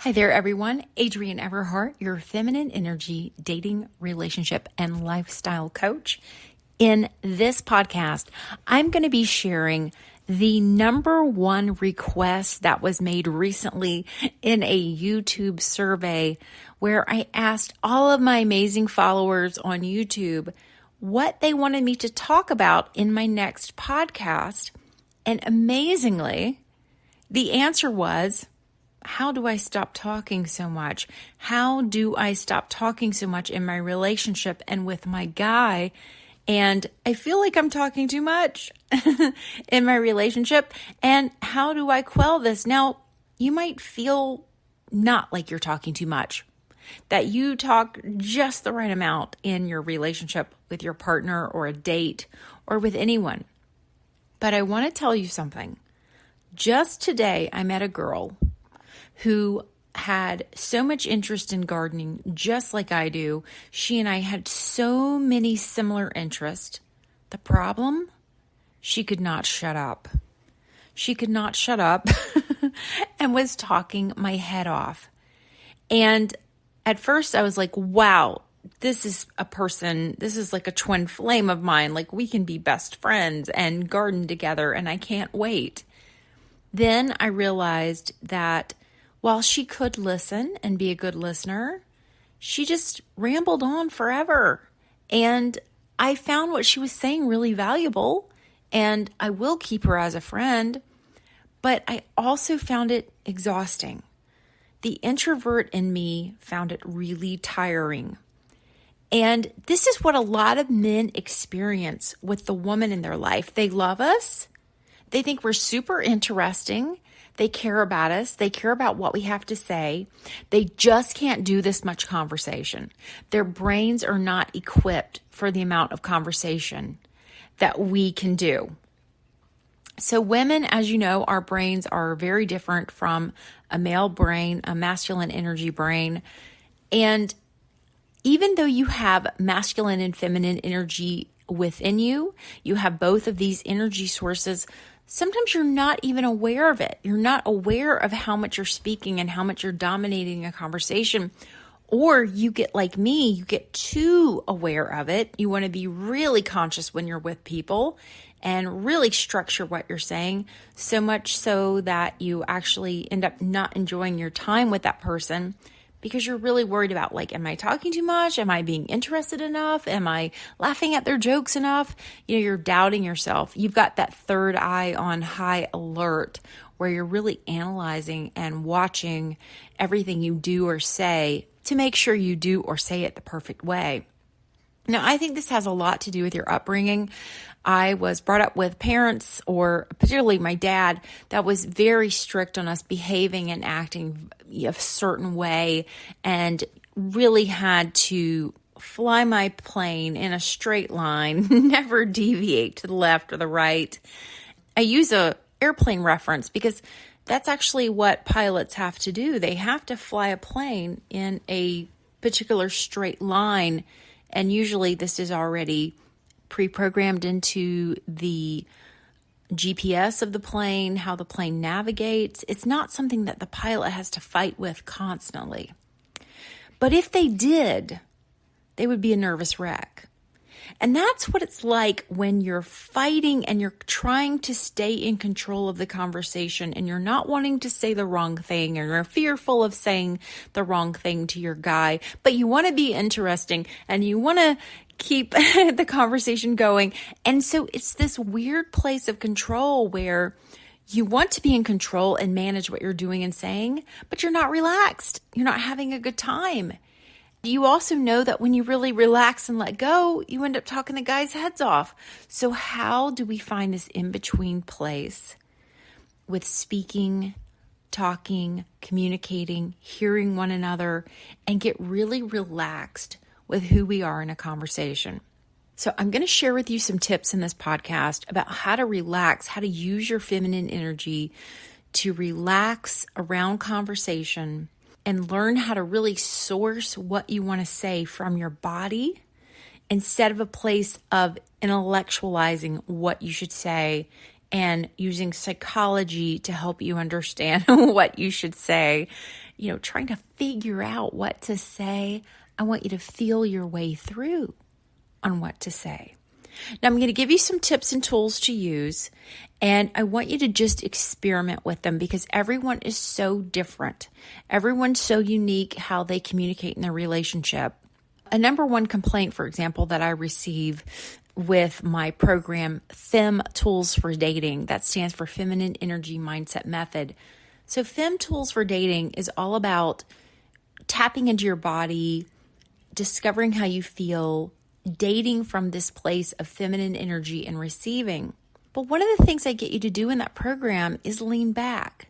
Hi there, everyone. Adrienne Everheart, your feminine energy, dating, relationship, and lifestyle coach. In this podcast, I'm going to be sharing the number one request that was made recently in a YouTube survey where I asked all of my amazing followers on YouTube what they wanted me to talk about in my next podcast. And amazingly, the answer was, how do I stop talking so much? How do I stop talking so much in my relationship and with my guy? And I feel like I'm talking too much in my relationship. And how do I quell this? Now, you might feel not like you're talking too much, that you talk just the right amount in your relationship with your partner or a date or with anyone. But I want to tell you something. Just today, I met a girl who had so much interest in gardening, just like I do. She and I had so many similar interests. The problem? She could not shut up. She could not shut up and was talking my head off. And at first I was like, wow, this is a person, this is like a twin flame of mine. Like we can be best friends and garden together and I can't wait. Then I realized that while she could listen and be a good listener, she just rambled on forever. And I found what she was saying really valuable, and I will keep her as a friend, but I also found it exhausting. The introvert in me found it really tiring. And this is what a lot of men experience with the woman in their life. They love us. They think we're super interesting. They care about us. They care about what we have to say. They just can't do this much conversation. Their brains are not equipped for the amount of conversation that we can do. So women, as you know, our brains are very different from a male brain, a masculine energy brain. And even though you have masculine and feminine energy within you, you have both of these energy sources. Sometimes you're not even aware of it. You're not aware of how much you're speaking and how much you're dominating a conversation. Or you get like me, you get too aware of it. You want to be really conscious when you're with people and really structure what you're saying, so much so that you actually end up not enjoying your time with that person because you're really worried about, like, am I talking too much? Am I being interested enough? Am I laughing at their jokes enough? You're doubting yourself. You've got that third eye on high alert where you're really analyzing and watching everything you do or say to make sure you do or say it the perfect way. Now, I think this has a lot to do with your upbringing. I was brought up with parents, or particularly my dad, that was very strict on us behaving and acting a certain way and really had to fly my plane in a straight line, never deviate to the left or the right. I use a airplane reference because that's actually what pilots have to do. They have to fly a plane in a particular straight line. And usually this is already pre-programmed into the GPS of the plane, how the plane navigates. It's not something that the pilot has to fight with constantly. But if they did, they would be a nervous wreck. And that's what it's like when you're fighting and you're trying to stay in control of the conversation and you're not wanting to say the wrong thing or you're fearful of saying the wrong thing to your guy, but you want to be interesting and you want to keep the conversation going. And so it's this weird place of control where you want to be in control and manage what you're doing and saying, but you're not relaxed. You're not having a good time. You also know that when you really relax and let go, you end up talking the guys' heads off. So how do we find this in-between place with speaking, talking, communicating, hearing one another, and get really relaxed with who we are in a conversation? So I'm going to share with you some tips in this podcast about how to relax, how to use your feminine energy to relax around conversation and learn how to really source what you want to say from your body instead of a place of intellectualizing what you should say and using psychology to help you understand what you should say, trying to figure out what to say. I want you to feel your way through on what to say. Now, I'm going to give you some tips and tools to use, and I want you to just experiment with them because everyone is so different. Everyone's so unique how they communicate in their relationship. A number one complaint, for example, that I receive with my program, FEM Tools for Dating, that stands for Feminine Energy Mindset Method. So FEM Tools for Dating is all about tapping into your body, discovering how you feel, dating from this place of feminine energy and receiving. But one of the things I get you to do in that program is lean back,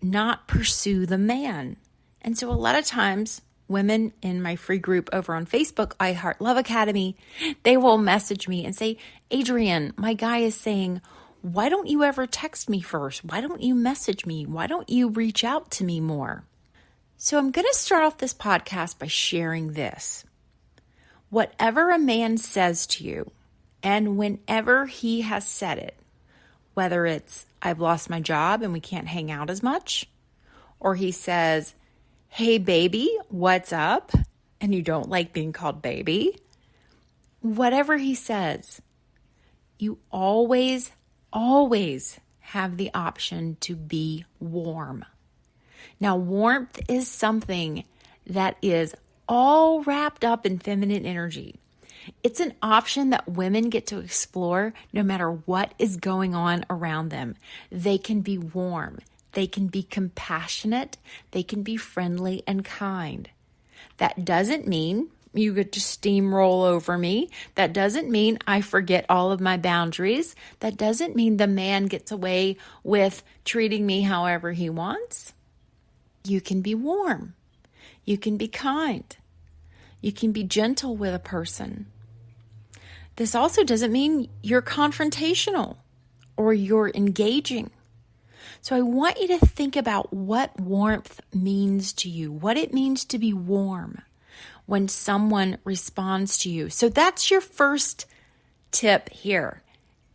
not pursue the man. And so a lot of times, women in my free group over on Facebook, I Heart Love Academy, they will message me and say, Adrienne, my guy is saying, why don't you ever text me first? Why don't you message me? Why don't you reach out to me more? So I'm going to start off this podcast by sharing this. Whatever a man says to you, and whenever he has said it, whether it's, I've lost my job and we can't hang out as much, or he says, hey baby, what's up? And you don't like being called baby. Whatever he says, you always have the option to be warm. Now, warmth is something that is all wrapped up in feminine energy. It's an option that women get to explore no matter what is going on around them. They can be warm. They can be compassionate. They can be friendly and kind. That doesn't mean you get to steamroll over me. That doesn't mean I forget all of my boundaries. That doesn't mean the man gets away with treating me however he wants. You can be warm. You can be kind. You can be gentle with a person. This also doesn't mean you're confrontational or you're engaging. So I want you to think about what warmth means to you, what it means to be warm when someone responds to you. So that's your first tip here,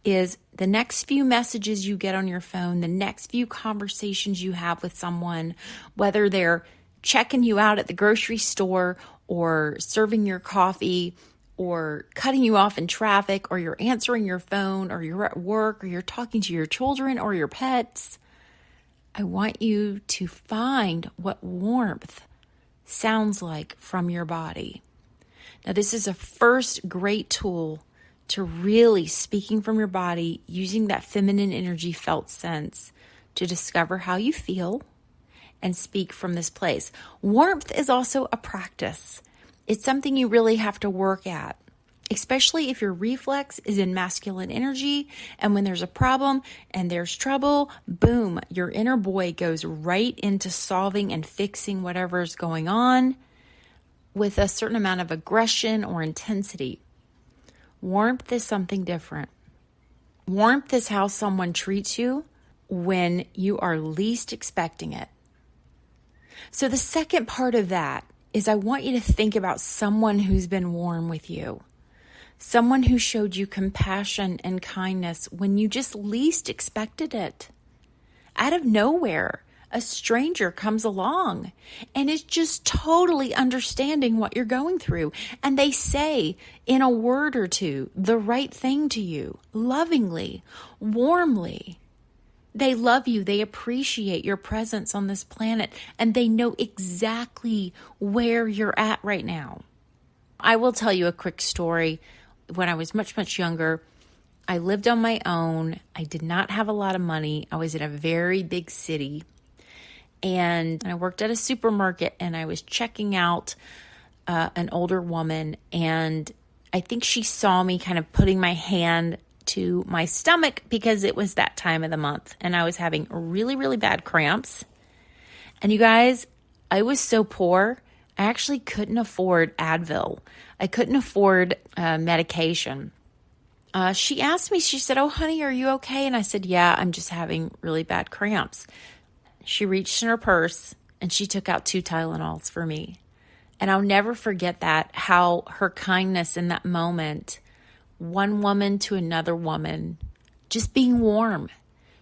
is the next few messages you get on your phone, the next few conversations you have with someone, whether they're checking you out at the grocery store or serving your coffee or cutting you off in traffic, or you're answering your phone, or you're at work, or you're talking to your children or your pets. I want you to find what warmth sounds like from your body. Now, this is a first great tool to really speaking from your body, using that feminine energy felt sense to discover how you feel and speak from this place. Warmth is also a practice. It's something you really have to work at, especially if your reflex is in masculine energy. And when there's a problem and there's trouble, boom, your inner boy goes right into solving and fixing whatever is going on with a certain amount of aggression or intensity. Warmth is something different. Warmth is how someone treats you when you are least expecting it. So the second part of that is I want you to think about someone who's been warm with you. Someone who showed you compassion and kindness when you just least expected it. Out of nowhere, a stranger comes along and is just totally understanding what you're going through. And they say in a word or two the right thing to you, lovingly, warmly. They love you. They appreciate your presence on this planet, and they know exactly where you're at right now. I will tell you a quick story. When I was much, much younger, I lived on my own. I did not have a lot of money. I was in a very big city, and I worked at a supermarket, and I was checking out an older woman, and I think she saw me kind of putting my hand to my stomach because it was that time of the month and I was having really, really bad cramps. And you guys, I was so poor, I actually couldn't afford Advil. I couldn't afford medication. She asked me, she said, oh, honey, are you okay? And I said, yeah, I'm just having really bad cramps. She reached in her purse and she took out 2 Tylenols for me. And I'll never forget that, how her kindness in that moment, one woman to another woman, just being warm.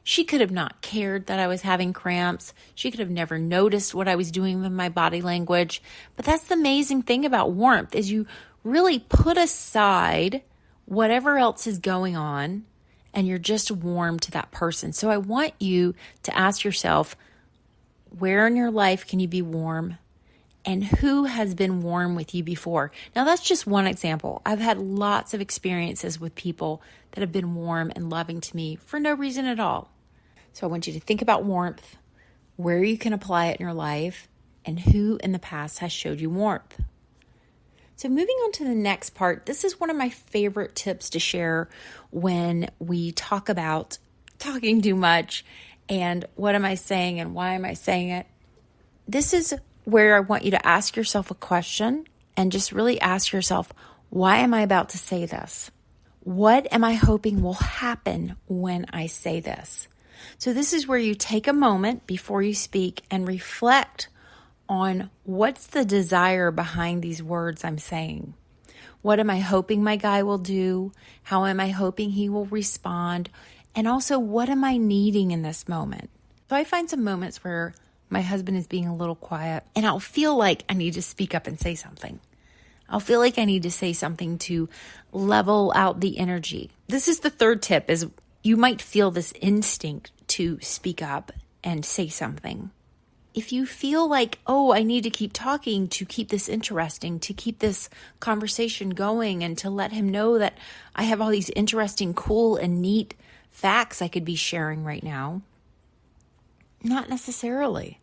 She could have not cared that I was having cramps. She could have never noticed what I was doing with my body language. But that's the amazing thing about warmth is you really put aside whatever else is going on and you're just warm to that person. So I want you to ask yourself, where in your life can you be warm? And who has been warm with you before? Now, that's just one example. I've had lots of experiences with people that have been warm and loving to me for no reason at all. So I want you to think about warmth, where you can apply it in your life, and who in the past has showed you warmth. So moving on to the next part, this is one of my favorite tips to share when we talk about talking too much and what am I saying and why am I saying it. This is where I want you to ask yourself a question and just really ask yourself, why am I about to say this? What am I hoping will happen when I say this? So this is where you take a moment before you speak and reflect on what's the desire behind these words I'm saying. What am I hoping my guy will do? How am I hoping he will respond? And also, what am I needing in this moment? So I find some moments where my husband is being a little quiet and I'll feel like I need to speak up and say something. I'll feel like I need to say something to level out the energy. This is the third tip is you might feel this instinct to speak up and say something. If you feel like, oh, I need to keep talking to keep this interesting, to keep this conversation going and to let him know that I have all these interesting, cool, and neat facts I could be sharing right now, not necessarily.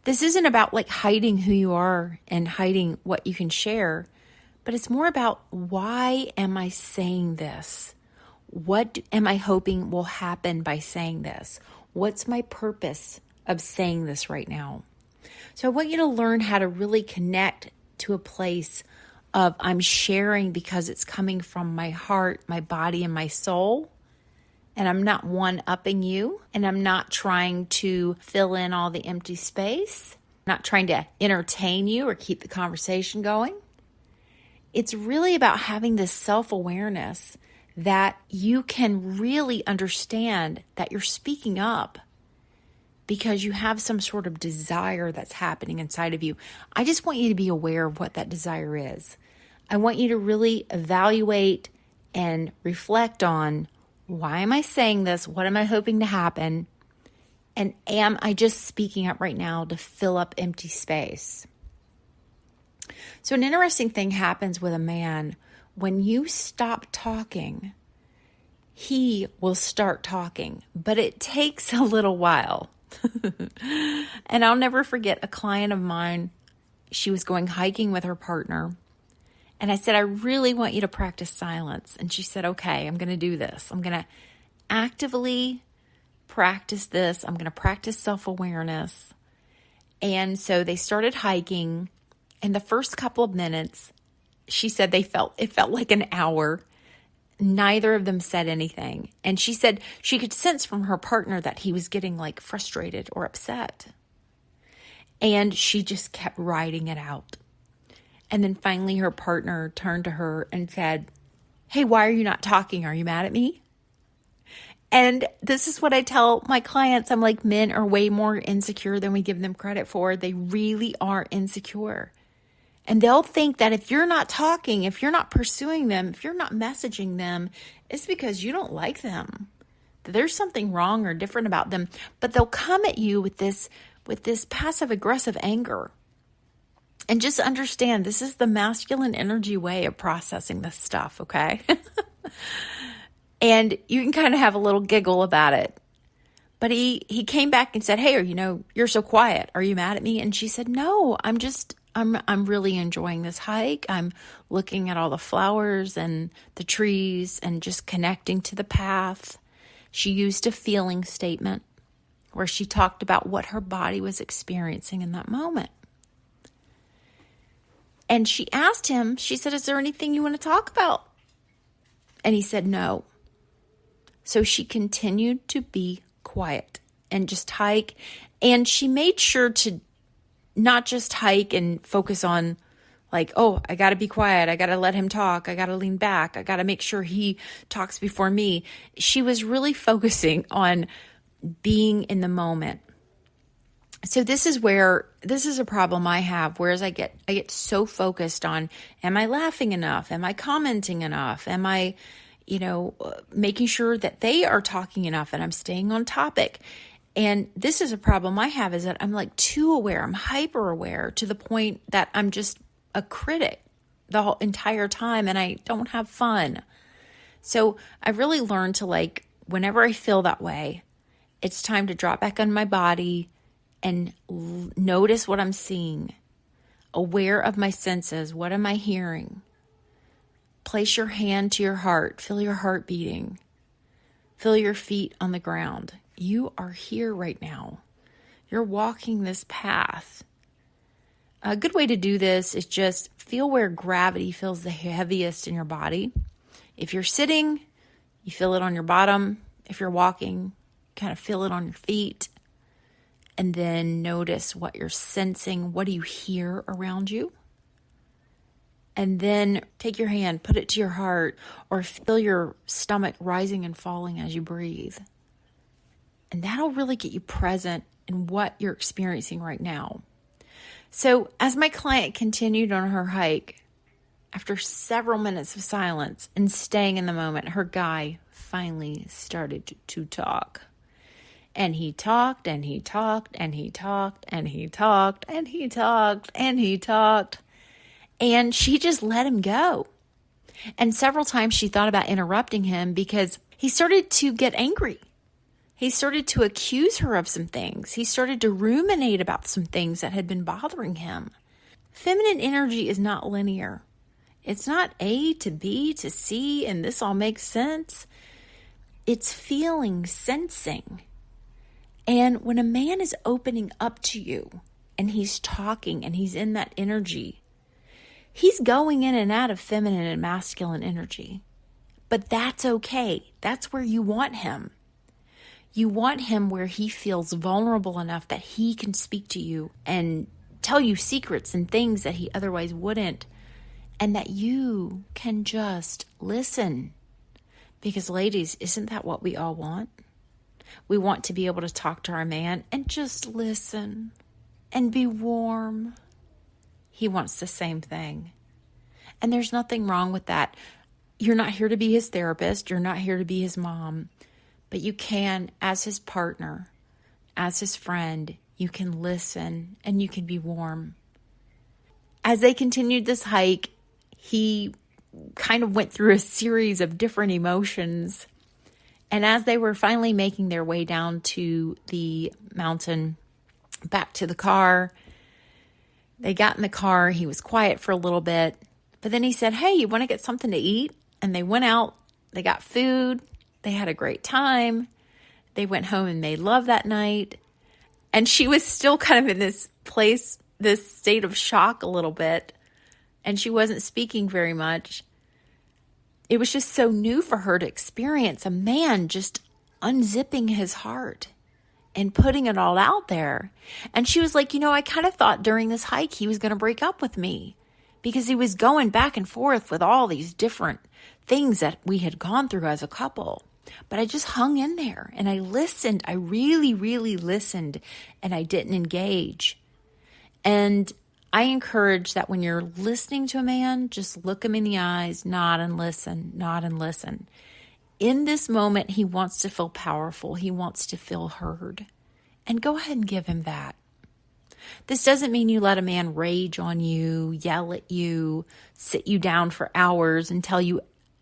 This isn't about like hiding who you are and hiding what you can share, but it's more about why am I saying this? What am I hoping will happen by saying this? What's my purpose of saying this right now? So I want you to learn how to really connect to a place of I'm sharing because it's coming from my heart, my body, and my soul. And I'm not one-upping you, and I'm not trying to fill in all the empty space. I'm not trying to entertain you or keep the conversation going. It's really about having this self-awareness that you can really understand that you're speaking up because you have some sort of desire that's happening inside of you. I just want you to be aware of what that desire is. I want you to really evaluate and reflect on, why am I saying this? What am I hoping to happen? And am I just speaking up right now to fill up empty space? So an interesting thing happens with a man. When you stop talking, he will start talking, but it takes a little while. And I'll never forget a client of mine. She was going hiking with her partner. And I said, I really want you to practice silence. And she said, okay, I'm going to do this. I'm going to actively practice this. I'm going to practice self-awareness. And so they started hiking. And the first couple of minutes, she said it felt like an hour. Neither of them said anything. And she said she could sense from her partner that he was getting like frustrated or upset. And she just kept riding it out. And then finally her partner turned to her and said, hey, why are you not talking? Are you mad at me? And this is what I tell my clients. I'm like, men are way more insecure than we give them credit for. They really are insecure. And they'll think that if you're not talking, if you're not pursuing them, if you're not messaging them, it's because you don't like them. That there's something wrong or different about them. But they'll come at you with this passive aggressive anger. And just understand, this is the masculine energy way of processing this stuff, okay? And you can kind of have a little giggle about it. But he came back and said, hey, you're so quiet. Are you mad at me? And she said, no, I'm really enjoying this hike. I'm looking at all the flowers and the trees and just connecting to the path. She used a feeling statement where she talked about what her body was experiencing in that moment. And she asked him, she said, is there anything you want to talk about? And he said, no. So she continued to be quiet and just hike. And she made sure to not just hike and focus on Like, oh, I got to be quiet. I got to let him talk. I got to lean back. I got to make sure he talks before me. She was really focusing on being in the moment. So this is a problem I have, whereas I get so focused on, am I laughing enough? Am I commenting enough? Am I, making sure that they are talking enough and I'm staying on topic? And this is a problem I have, is that I'm like too aware. I'm hyper aware to the point that I'm just a critic the whole entire time and I don't have fun. So I really learned to whenever I feel that way, it's time to drop back on my body and notice what I'm seeing. Aware of my senses. What am I hearing? Place your hand to your heart. Feel your heart beating. Feel your feet on the ground. You are here right now. You're walking this path. A good way to do this is just feel where gravity feels the heaviest in your body. If you're sitting, you feel it on your bottom. If you're walking, kind of feel it on your feet. And then notice what you're sensing. What do you hear around you? And then take your hand, put it to your heart, or feel your stomach rising and falling as you breathe. And that'll really get you present in what you're experiencing right now. So as my client continued on her hike, after several minutes of silence and staying in the moment, her guy finally started to talk. And he talked, and he talked, and he talked, and he talked, and he talked, and he talked. And she just let him go. And several times she thought about interrupting him because he started to get angry. He started to accuse her of some things. He started to ruminate about some things that had been bothering him. Feminine energy is not linear. It's not A to B to C, and this all makes sense. It's feeling, sensing. And when a man is opening up to you and he's talking and he's in that energy, he's going in and out of feminine and masculine energy. But that's okay. That's where you want him. You want him where he feels vulnerable enough that he can speak to you and tell you secrets and things that he otherwise wouldn't, and that you can just listen. Because ladies, isn't that what we all want? We want to be able to talk to our man and just listen and be warm. He wants the same thing. And there's nothing wrong with that. You're not here to be his therapist. You're not here to be his mom. But you can, as his partner, as his friend, you can listen and you can be warm. As they continued this hike, he kind of went through a series of different emotions. And as they were finally making their way down to the mountain, back to the car, they got in the car. He was quiet for a little bit. But then he said, hey, you want to get something to eat? And they went out. They got food. They had a great time. They went home and made love that night. And she was still kind of in this place, this state of shock a little bit. And she wasn't speaking very much. It was just so new for her to experience a man just unzipping his heart and putting it all out there. And she was like, I kind of thought during this hike he was going to break up with me because he was going back and forth with all these different things that we had gone through as a couple. But I just hung in there and I listened. I really, really listened, and I didn't engage. And I encourage that when you're listening to a man, just look him in the eyes, nod and listen, nod and listen. In this moment, he wants to feel powerful. He wants to feel heard. And go ahead and give him that. This doesn't mean you let a man rage on you, yell at you, sit you down for hours and tell you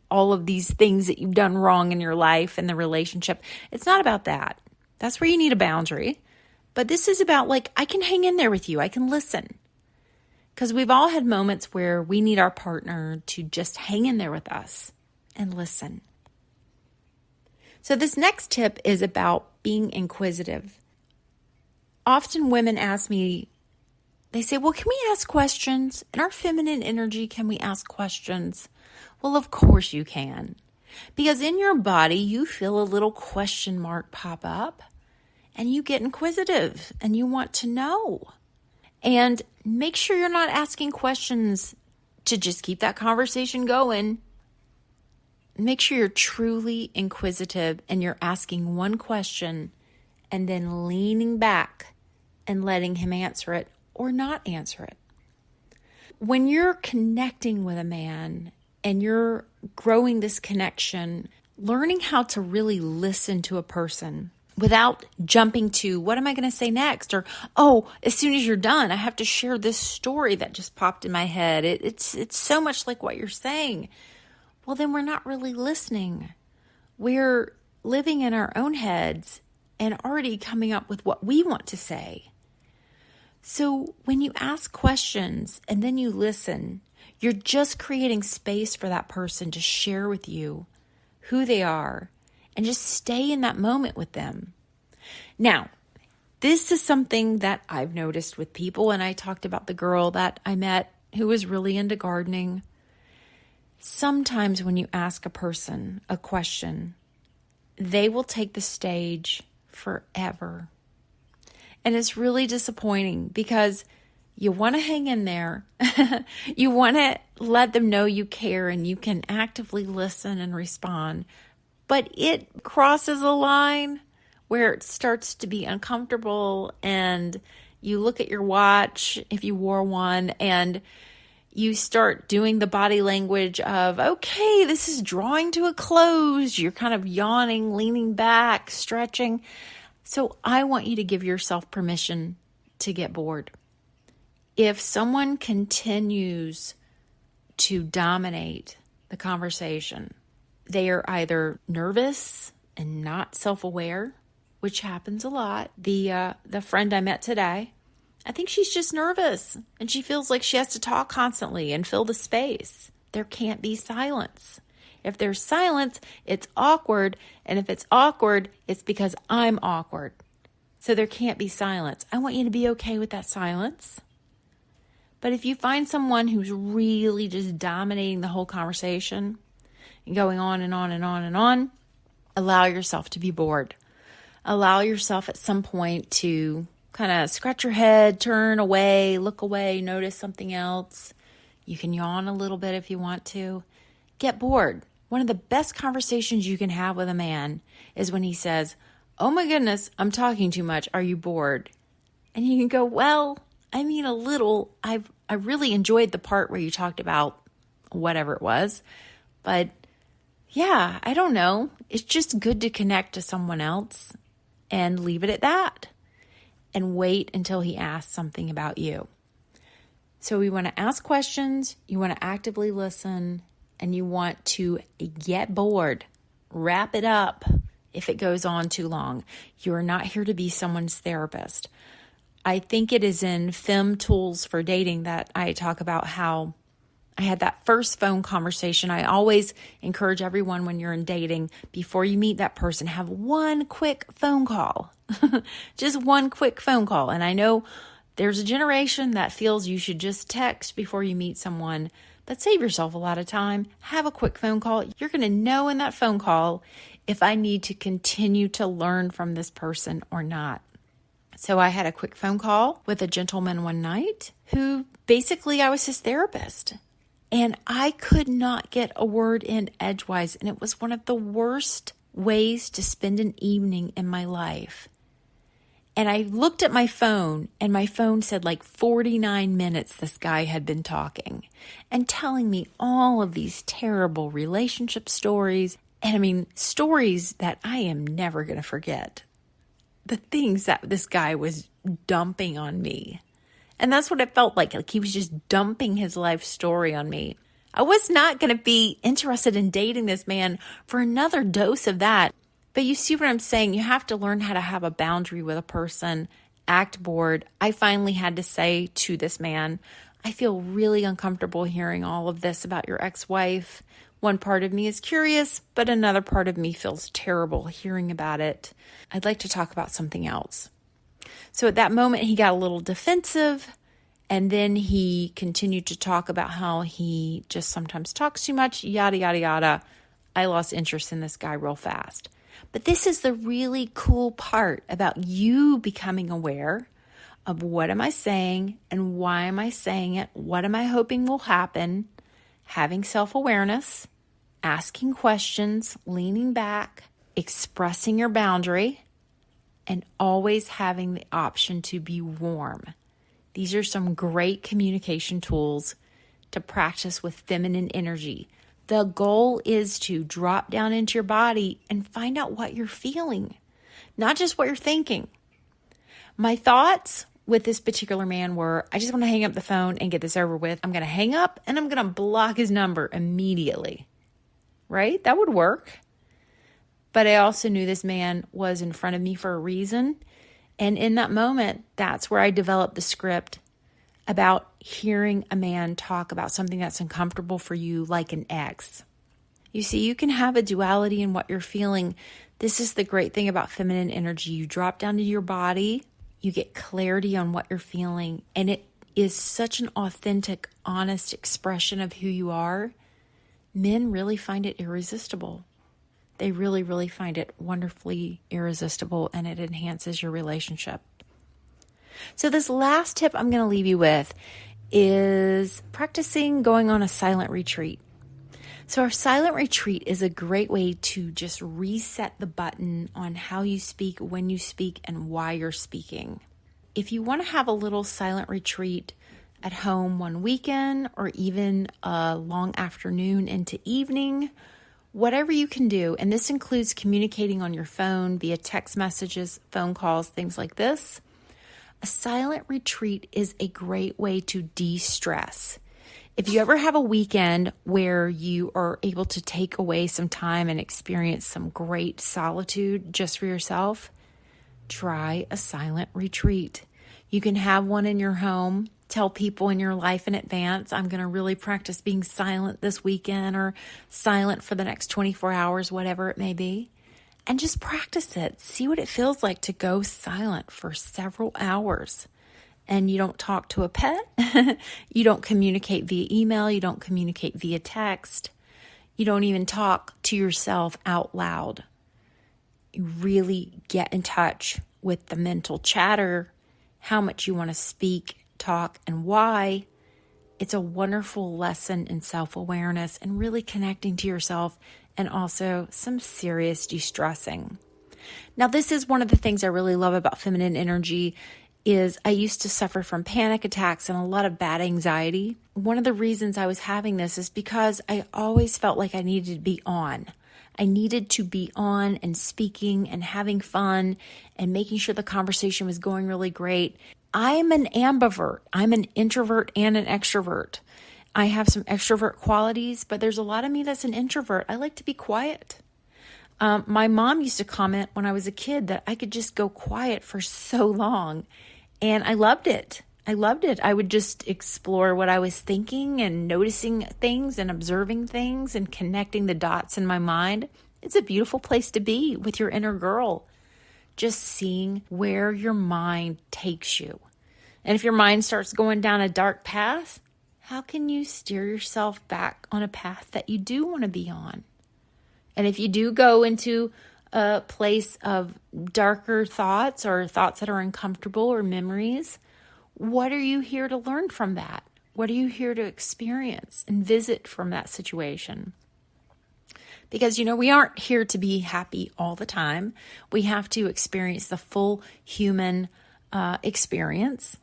all of these things that you've done wrong in your life and the relationship. It's not about that. That's where you need a boundary. But this is about I can hang in there with you. I can listen. Because we've all had moments where we need our partner to just hang in there with us and listen. So this next tip is about being inquisitive. Often women ask me, they say, well, can we ask questions? In our feminine energy, can we ask questions? Well, of course you can. Because in your body, you feel a little question mark pop up and you get inquisitive and you want to know. And make sure you're not asking questions to just keep that conversation going. Make sure you're truly inquisitive and you're asking one question and then leaning back and letting him answer it or not answer it. When you're connecting with a man and you're growing this connection, learning how to really listen to a person without jumping to, what am I going to say next? Or, oh, as soon as you're done, I have to share this story that just popped in my head. It's so much like what you're saying. Well, then we're not really listening. We're living in our own heads and already coming up with what we want to say. So when you ask questions and then you listen, you're just creating space for that person to share with you who they are and just stay in that moment with them. Now, this is something that I've noticed with people, and I talked about the girl that I met who was really into gardening. Sometimes when you ask a person a question, they will take the stage forever. And it's really disappointing because you want to hang in there. You want to let them know you care and you can actively listen and respond. But it crosses a line where it starts to be uncomfortable, and you look at your watch if you wore one and you start doing the body language of, okay, this is drawing to a close. You're kind of yawning, leaning back, stretching. So I want you to give yourself permission to get bored. If someone continues to dominate the conversation, they are either nervous and not self-aware, which happens a lot. The friend I met today, I think she's just nervous and she feels like she has to talk constantly and fill the space. There can't be silence. If there's silence, it's awkward. And if it's awkward, it's because I'm awkward. So there can't be silence. I want you to be okay with that silence. But if you find someone who's really just dominating the whole conversation and going on and on and on and on, allow yourself to be bored. Allow yourself at some point to kind of scratch your head, turn away, look away, notice something else. You can yawn a little bit if you want to. Get bored. One of the best conversations you can have with a man is when he says, oh my goodness, I'm talking too much. Are you bored? And you can go, well, I mean a little. I really enjoyed the part where you talked about whatever it was. But yeah, I don't know. It's just good to connect to someone else and leave it at that and wait until he asks something about you. So we want to ask questions, you want to actively listen, and you want to get bored. Wrap it up if it goes on too long. You're not here to be someone's therapist. I think it is in Fem Tools for Dating that I talk about how I had that first phone conversation. I always encourage everyone when you're in dating, before you meet that person, have one quick phone call. Just one quick phone call. And I know there's a generation that feels you should just text before you meet someone, but save yourself a lot of time. Have a quick phone call. You're going to know in that phone call if I need to continue to learn from this person or not. So I had a quick phone call with a gentleman one night who basically I was his therapist. And I could not get a word in edgewise. And it was one of the worst ways to spend an evening in my life. And I looked at my phone and my phone said like 49 minutes this guy had been talking and telling me all of these terrible relationship stories. And I mean, stories that I am never going to forget. The things that this guy was dumping on me. And that's what it felt like he was just dumping his life story on me. I was not going to be interested in dating this man for another dose of that. But you see what I'm saying? You have to learn how to have a boundary with a person, act bored. I finally had to say to this man, I feel really uncomfortable hearing all of this about your ex-wife. One part of me is curious, but another part of me feels terrible hearing about it. I'd like to talk about something else. So at that moment, he got a little defensive, and then he continued to talk about how he just sometimes talks too much, yada, yada, yada. I lost interest in this guy real fast. But this is the really cool part about you becoming aware of what am I saying and why am I saying it? What am I hoping will happen? Having self-awareness, asking questions, leaning back, expressing your boundary, and always having the option to be warm. These are some great communication tools to practice with feminine energy. The goal is to drop down into your body and find out what you're feeling, not just what you're thinking. My thoughts with this particular man were, I just want to hang up the phone and get this over with. I'm going to hang up and I'm going to block his number immediately. Right? That would work. But I also knew this man was in front of me for a reason. And in that moment, that's where I developed the script about hearing a man talk about something that's uncomfortable for you, like an ex. You see, you can have a duality in what you're feeling. This is the great thing about feminine energy. You drop down to your body, you get clarity on what you're feeling, and it is such an authentic, honest expression of who you are. Men really find it irresistible. They really, really find it wonderfully irresistible, and it enhances your relationship. So this last tip I'm going to leave you with is practicing going on a silent retreat. So our silent retreat is a great way to just reset the button on how you speak, when you speak, and why you're speaking. If you want to have a little silent retreat at home one weekend, or even a long afternoon into evening, whatever you can do, and this includes communicating on your phone via text messages, phone calls, things like this, a silent retreat is a great way to de-stress. If you ever have a weekend where you are able to take away some time and experience some great solitude just for yourself, try a silent retreat. You can have one in your home. Tell people in your life in advance, I'm going to really practice being silent this weekend, or silent for the next 24 hours, whatever it may be. And just practice it. See what it feels like to go silent for several hours. And you don't talk to a pet. You don't communicate via email. You don't communicate via text. You don't even talk to yourself out loud. You really get in touch with the mental chatter, how much you want to speak, talk, and why. It's a wonderful lesson in self-awareness and really connecting to yourself, and also some serious de-stressing. Now, this is one of the things I really love about feminine energy is I used to suffer from panic attacks and a lot of bad anxiety. One of the reasons I was having this is because I always felt like I needed to be on. I needed to be on and speaking and having fun and making sure the conversation was going really great. I'm an ambivert. I'm an introvert and an extrovert. I have some extrovert qualities, but there's a lot of me that's an introvert. I like to be quiet. My mom used to comment when I was a kid that I could just go quiet for so long, and I loved it. I would just explore what I was thinking and noticing things and observing things and connecting the dots in my mind. It's a beautiful place to be with your inner girl, just seeing where your mind takes you. And if your mind starts going down a dark path, how can you steer yourself back on a path that you do want to be on? And if you do go into a place of darker thoughts or thoughts that are uncomfortable or memories, what are you here to learn from that? What are you here to experience and visit from that situation? Because, we aren't here to be happy all the time. We have to experience the full human experience.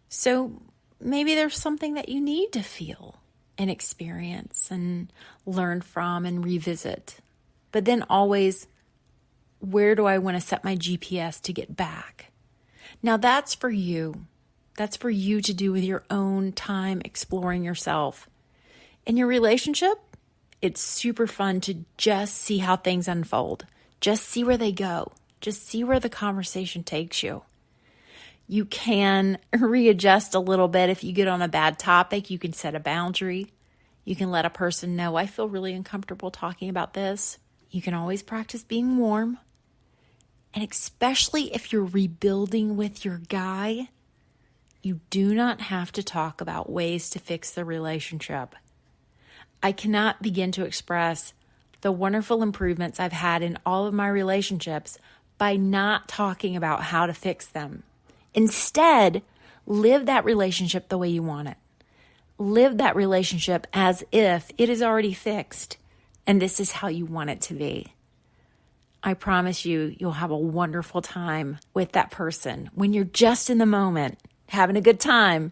So maybe there's something that you need to feel and experience and learn from and revisit. But then always, where do I want to set my GPS to get back? Now that's for you. That's for you to do with your own time exploring yourself. In your relationship, it's super fun to just see how things unfold. Just see where they go. Just see where the conversation takes you. You can readjust a little bit. If you get on a bad topic, you can set a boundary. You can let a person know, I feel really uncomfortable talking about this. You can always practice being warm. And especially if you're rebuilding with your guy, you do not have to talk about ways to fix the relationship. I cannot begin to express the wonderful improvements I've had in all of my relationships by not talking about how to fix them. Instead, live that relationship the way you want it. Live that relationship as if it is already fixed and this is how you want it to be. I promise you, you'll have a wonderful time with that person when you're just in the moment, having a good time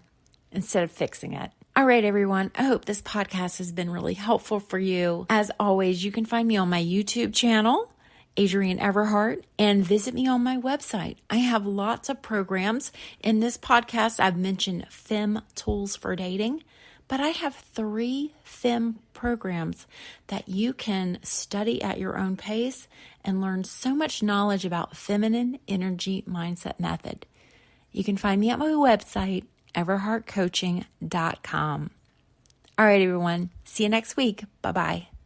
instead of fixing it. All right, everyone. I hope this podcast has been really helpful for you. As always, you can find me on my YouTube channel, Adrienne Everheart, and visit me on my website. I have lots of programs. In this podcast, I've mentioned FEM tools for dating, but I have 3 FEM programs that you can study at your own pace and learn so much knowledge about feminine energy mindset method. You can find me at my website, everheartcoaching.com. All right, everyone. See you next week. Bye-bye.